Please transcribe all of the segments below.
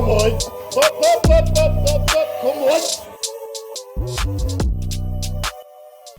Come on. Come on.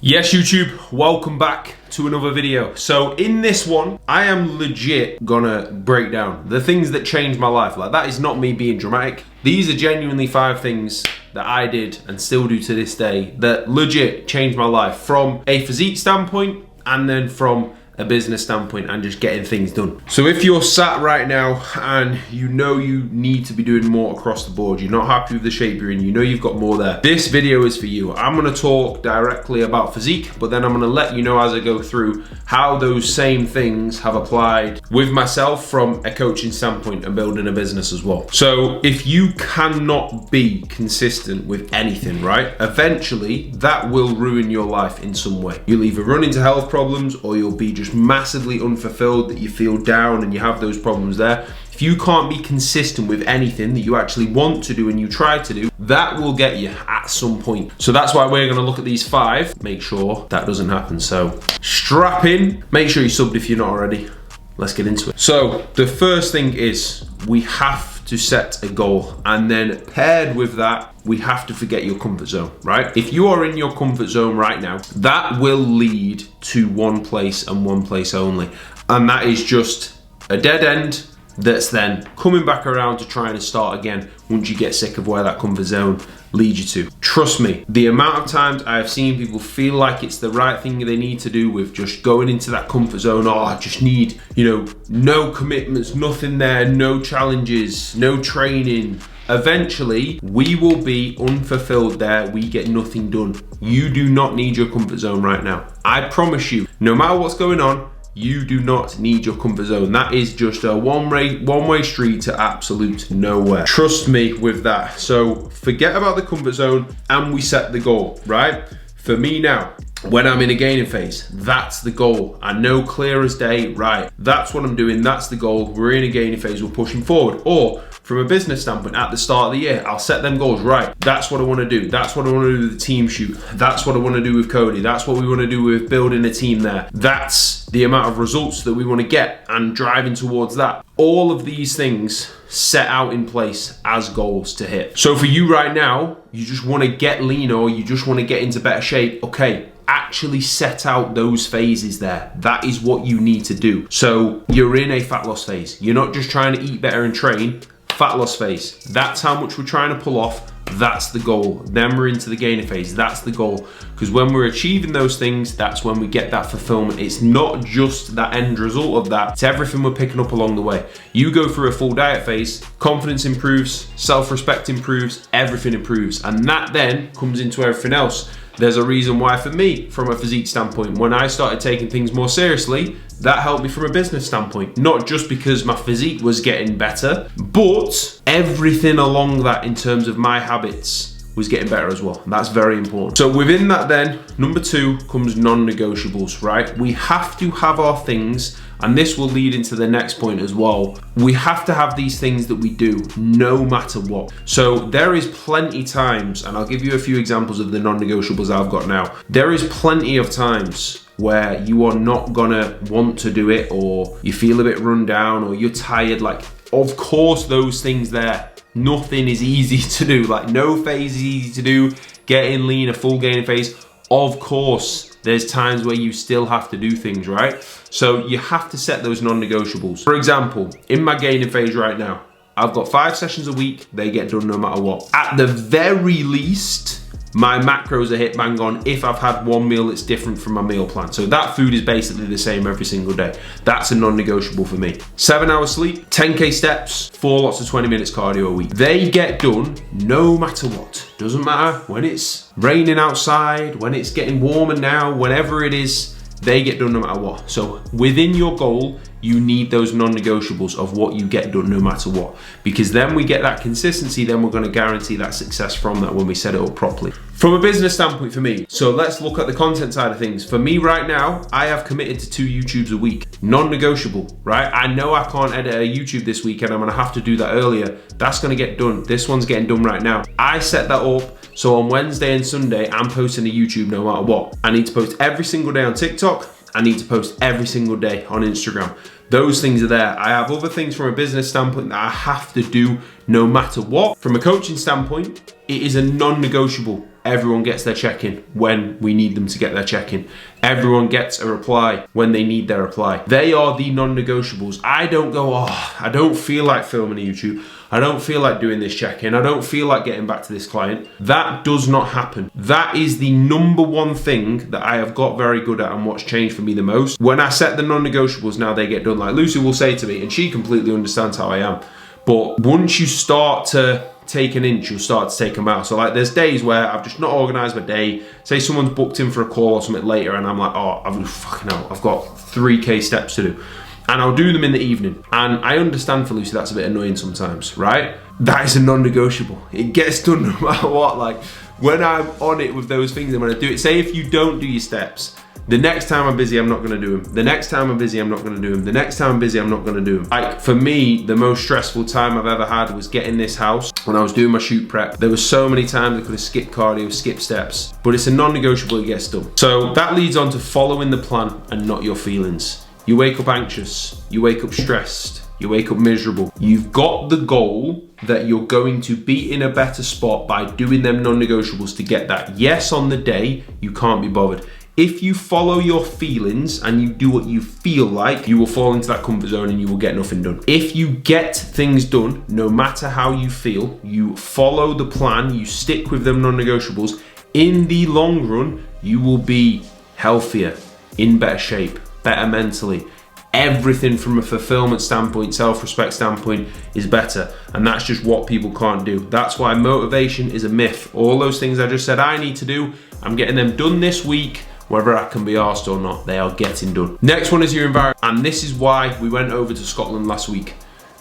Yes, YouTube, welcome back to another video. So in this one, I am legit gonna break down the things that changed my life. Like, that is not me being dramatic. These are genuinely 5 things that I did and still do to this day that legit changed my life from a physique standpoint and then from a business standpoint and just getting things done. So if you're sat right now and you know you need to be doing more across the board, you're not happy with the shape you're in, you know you've got more there, this video is for you. I'm gonna talk directly about physique, but then I'm gonna let you know as I go through how those same things have applied with myself from a coaching standpoint and building a business as well. So if you cannot be consistent with anything, right, eventually that will ruin your life in some way. You'll either run into health problems or you'll be just massively unfulfilled, that you feel down and you have those problems there. If you can't be consistent with anything that you actually want to do and you try to do, that will get you at some point. So that's why we're gonna look at these 5, make sure that doesn't happen. So strap in, make sure you subbed if you're not already. Let's get into it. So the first thing is we have to set a goal, and then paired with that, we have to forget your comfort zone, right? If you are in your comfort zone right now, that will lead to one place and one place only. And that is just a dead end that's then coming back around to trying to start again once you get sick of where that comfort zone leads you to. Trust me, the amount of times I have seen people feel like it's the right thing they need to do with just going into that comfort zone. Oh, I just need, no commitments, nothing there, no challenges, no training. Eventually, we will be unfulfilled there. We get nothing done. You do not need your comfort zone right now. I promise you, no matter what's going on, you do not need your comfort zone. That is just a one-way street to absolute nowhere. Trust me with that. So forget about the comfort zone and we set the goal, right? For me now, when I'm in a gaining phase, that's the goal. I know clear as day, right, that's what I'm doing, that's the goal. We're in a gaining phase, we're pushing forward. Or from a business standpoint, at the start of the year, I'll set them goals, right, that's what I wanna do. That's what I wanna do with the team shoot. That's what I wanna do with Cody. That's what we wanna do with building a team there. That's the amount of results that we wanna get and driving towards that. All of these things set out in place as goals to hit. So for you right now, you just wanna get leaner or you just wanna get into better shape, okay, actually set out those phases there. That is what you need to do. So you're in a fat loss phase. You're not just trying to eat better and train. Fat loss phase. That's how much we're trying to pull off. That's the goal. Then we're into the gaining phase. That's the goal. Because when we're achieving those things, that's when we get that fulfillment. It's not just that end result of that. It's everything we're picking up along the way. You go through a full diet phase, confidence improves, self-respect improves, everything improves. And that then comes into everything else. There's a reason why for me, from a physique standpoint, when I started taking things more seriously, that helped me from a business standpoint. Not just because my physique was getting better, but everything along that in terms of my habits was getting better as well. And that's very important. So within that then, number 2 comes non-negotiables, right? We have to have our things, and this will lead into the next point as well. We have to have these things that we do no matter what. So there is plenty times, and I'll give you a few examples of the non-negotiables I've got now. There is plenty of times where you are not gonna want to do it, or you feel a bit run down, or you're tired. Like, of course those things there, nothing is easy to do. Like, no phase is easy to do. Getting lean, a full gaining phase, of course there's times where you still have to do things, right? So you have to set those non-negotiables. For example, in my gaining phase right now, I've got 5 sessions a week. They get done no matter what. At the very least, my macros are hit bang on if I've had one meal that's different from my meal plan. So that food is basically the same every single day. That's a non-negotiable for me. 7 hours sleep, 10K steps, 4 lots of 20 minutes cardio a week. They get done no matter what. Doesn't matter when it's raining outside, when it's getting warmer now, whenever it is, they get done no matter what. So within your goal, you need those non-negotiables of what you get done no matter what, because then we get that consistency, then we're going to guarantee that success from that when we set it up properly. From a business standpoint for me, so let's look at the content side of things. For me right now, I have committed to 2 YouTubes a week, non-negotiable, right? I know I can't edit a YouTube this weekend, I'm going to have to do that earlier. That's going to get done. This one's getting done right now. I set that up, so on Wednesday and Sunday, I'm posting to YouTube no matter what. I need to post every single day on TikTok. I need to post every single day on Instagram. Those things are there. I have other things from a business standpoint that I have to do no matter what. From a coaching standpoint, it is a non-negotiable. Everyone gets their check-in when we need them to get their check-in. Everyone gets a reply when they need their reply. They are the non-negotiables. I don't go, oh, I don't feel like filming a YouTube. I don't feel like doing this check-in. I don't feel like getting back to this client. That does not happen. That is the number one thing that I have got very good at and what's changed for me the most. When I set the non-negotiables, now they get done. Like Lucy will say to me, and she completely understands how I am, but once you start to take an inch, you'll start to take a mile. So like there's days where I've just not organised my day. Say someone's booked in for a call or something later and I'm like, oh, I've got 3K steps to do. And I'll do them in the evening. And I understand for Lucy that's a bit annoying sometimes, right? That is a non-negotiable. It gets done no matter what. Like when I'm on it with those things, I'm gonna do it. Say if you don't do your steps, the next time I'm busy, I'm not gonna do them. The next time I'm busy, I'm not gonna do them. The next time I'm busy, I'm not gonna do them. Like for me, the most stressful time I've ever had was getting this house when I was doing my shoot prep. There were so many times I could have skipped cardio, skipped steps, but it's a non-negotiable, it gets done. So that leads on to following the plan and not your feelings. You wake up anxious, you wake up stressed, you wake up miserable. You've got the goal that you're going to be in a better spot by doing them non-negotiables to get that yes on the day. You can't be bothered. If you follow your feelings and you do what you feel like, you will fall into that comfort zone and you will get nothing done. If you get things done, no matter how you feel, you follow the plan, you stick with them non-negotiables, in the long run, you will be healthier, in better shape, better mentally. Everything from a fulfillment standpoint, self-respect standpoint is better. And that's just what people can't do. That's why motivation is a myth. All those things I just said I need to do, I'm getting them done this week. Whether I can be asked or not, they are getting done. Next one is your environment. And this is why we went over to Scotland last week.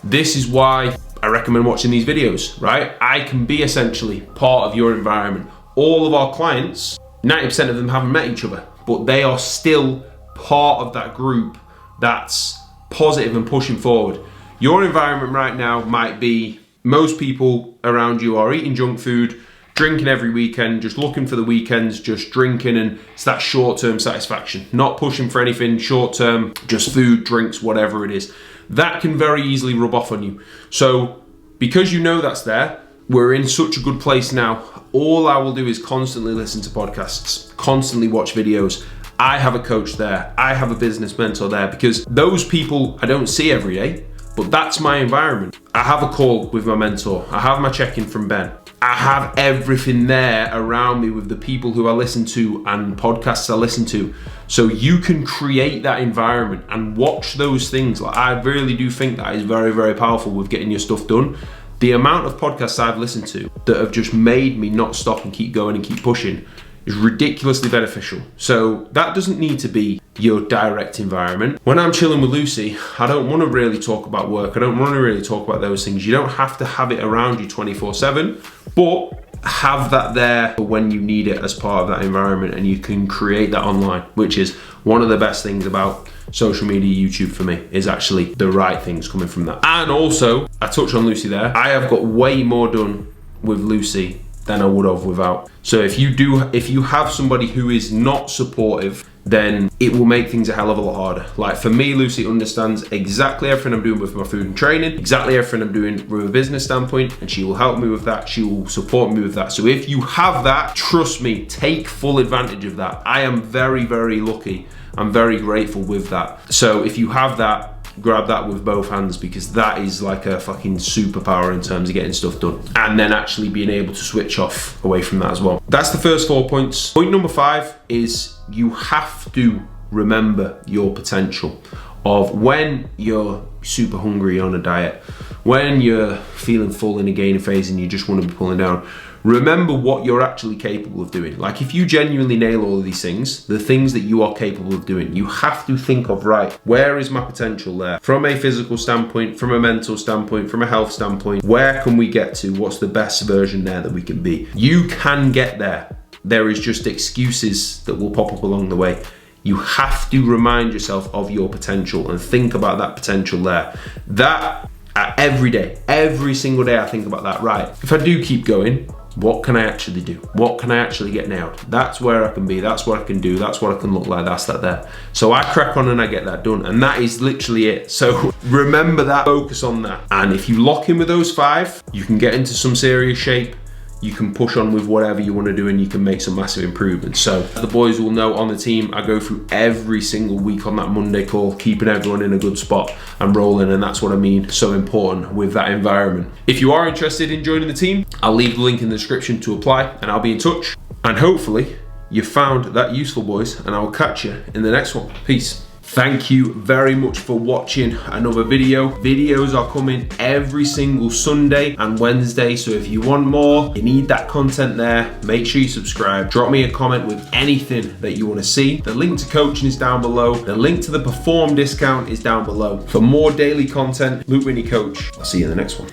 This is why I recommend watching these videos, right? I can be essentially part of your environment. All of our clients, 90% of them haven't met each other, but they are still part of that group that's positive and pushing forward. Your environment right now might be most people around you are eating junk food, drinking every weekend, just looking for the weekends, just drinking, and it's that short-term satisfaction. Not pushing for anything short-term, just food, drinks, whatever it is. That can very easily rub off on you. So because you know that's there, we're in such a good place now. All I will do is constantly listen to podcasts, constantly watch videos. I have a coach there. I have a business mentor there because those people I don't see every day, but that's my environment. I have a call with my mentor. I have my check-in from Ben. I have everything there around me with the people who I listen to and podcasts I listen to. So you can create that environment and watch those things. Like I really do think that is very, very powerful with getting your stuff done. The amount of podcasts I've listened to that have just made me not stop and keep going and keep pushing is ridiculously beneficial. So that doesn't need to be your direct environment. When I'm chilling with Lucy, I don't want to really talk about work. I don't want to really talk about those things. You don't have to have it around you 24/7, but have that there for when you need it as part of that environment, and you can create that online, which is one of the best things about social media, YouTube for me, is actually the right things coming from that. And also, I touched on Lucy there, I have got way more done with Lucy than I would have without. So if you have somebody who is not supportive, then it will make things a hell of a lot harder. Like for me, Lucy understands exactly everything I'm doing with my food and training, exactly everything I'm doing from a business standpoint, and she will help me with that. She will support me with that. So if you have that, trust me, take full advantage of that. I am very, very lucky. I'm very grateful with that. So if you have that, grab that with both hands, because that is like a fucking superpower in terms of getting stuff done and then actually being able to switch off away from that as well. That's the first 4 points. Point number 5 is you have to remember your potential of when you're super hungry on a diet, when you're feeling full in a gaining phase and you just want to be pulling down. Remember what you're actually capable of doing. Like if you genuinely nail all of these things, the things that you are capable of doing, you have to think of, right, where is my potential there? From a physical standpoint, from a mental standpoint, from a health standpoint, where can we get to? What's the best version there that we can be? You can get there. There is just excuses that will pop up along the way. You have to remind yourself of your potential and think about that potential there. That every day, every single day I think about that, right, if I do keep going, what can I actually do? What can I actually get nailed? That's where I can be, that's what I can do, that's what I can look like, that's that there. So I crack on and I get that done, and that is literally it. So remember that, focus on that. And if you lock in with those 5, you can get into some serious shape. You can push on with whatever you want to do, and you can make some massive improvements. So the boys will know on the team, I go through every single week on that Monday call, keeping everyone in a good spot and rolling, and that's what I mean so important with that environment. If you are interested in joining the team, I'll leave the link in the description to apply, and I'll be in touch. And hopefully you found that useful, boys, and I will catch you in the next one. Peace. Thank you very much for watching another video. Videos are coming every single Sunday and Wednesday, so if you want more, you need that content there, make sure you subscribe. Drop me a comment with anything that you want to see. The link to coaching is down below. The link to the Perform discount is down below. For more daily content, Luke Whitney Coach. I'll see you in the next one.